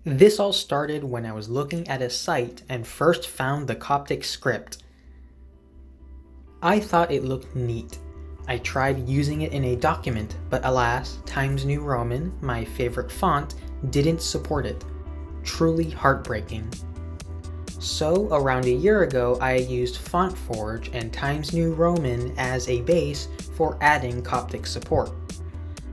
This all started when I was looking at a site and first found the Coptic script. I thought it looked neat. I tried using it in a document, but alas, Times New Roman, my favorite font, didn't support it. Truly heartbreaking. So around a year ago, I used FontForge and Times New Roman as a base for adding Coptic support.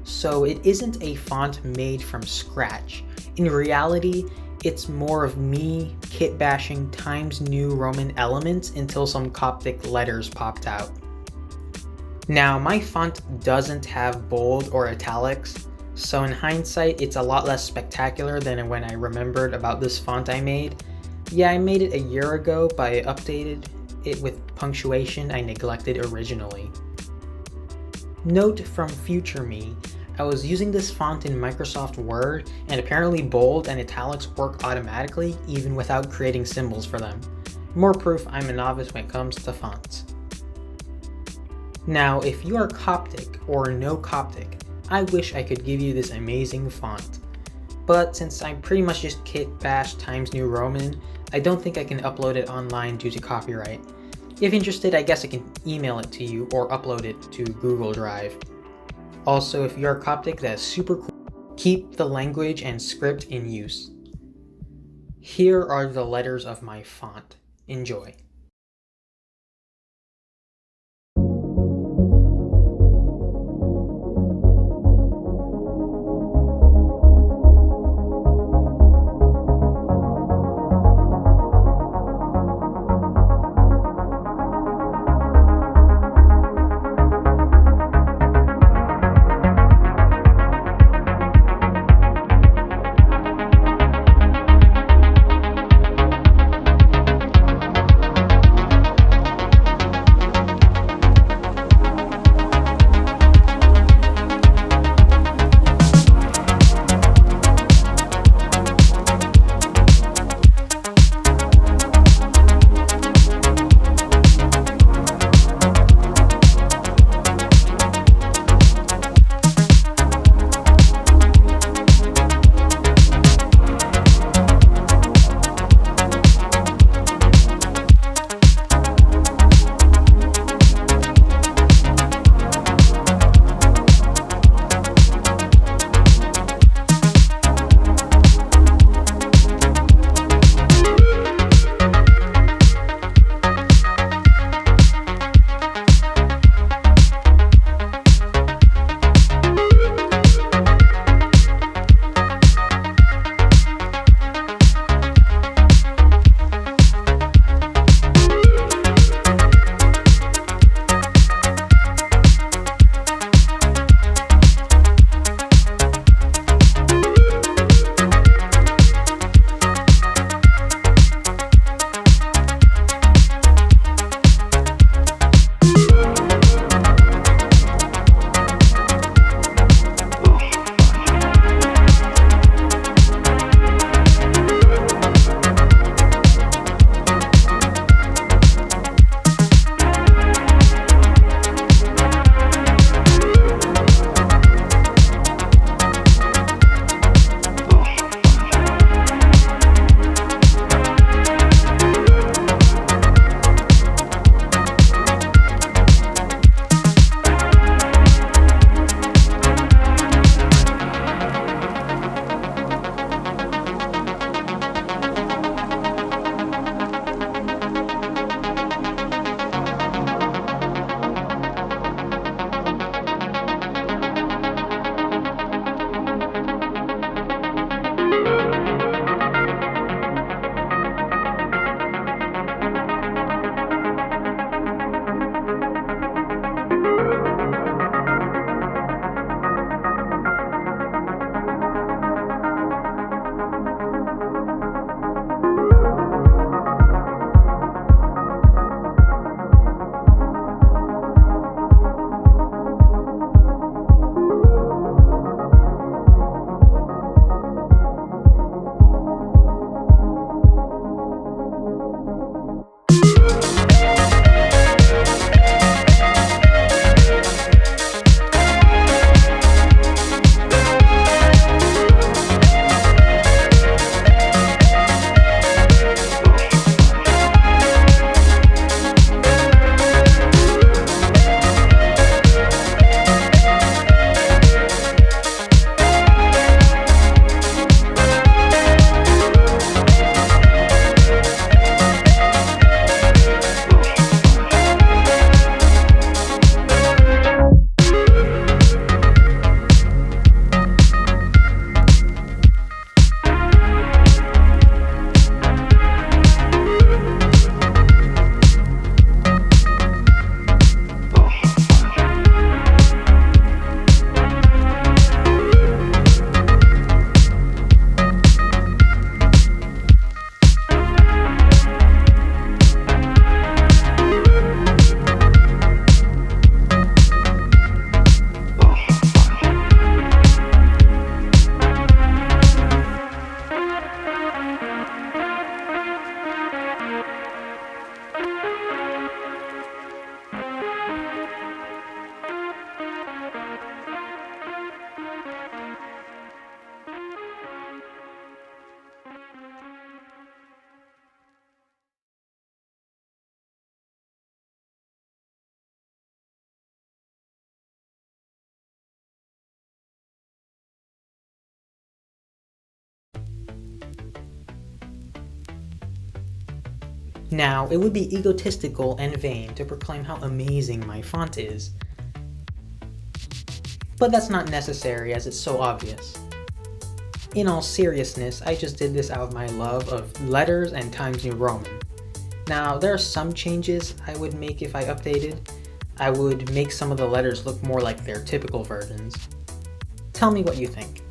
So it isn't a font made from scratch. In reality, it's more of me kit bashing Times New Roman elements until some Coptic letters popped out. Now, my font doesn't have bold or italics, so in hindsight, it's a lot less spectacular than when I remembered about this font I made. Yeah, I made it a year ago, but I updated it with punctuation I neglected originally. Note from future me, I was using this font in Microsoft Word, and apparently bold and italics work automatically even without creating symbols for them. More proof I'm a novice when it comes to fonts. Now, if you are Coptic or know Coptic, I wish I could give you this amazing font. But since I pretty much just kit bash Times New Roman, I don't think I can upload it online due to copyright. If interested, I guess I can email it to you or upload it to Google Drive. Also, if you are Coptic, that's super cool. Keep the language and script in use. Here are the letters of my font. Enjoy. Now, it would be egotistical and vain to proclaim how amazing my font is, but that's not necessary as it's so obvious. In all seriousness, I just did this out of my love of letters and Times New Roman. Now, there are some changes I would make if I updated. I would make some of the letters look more like their typical versions. Tell me what you think.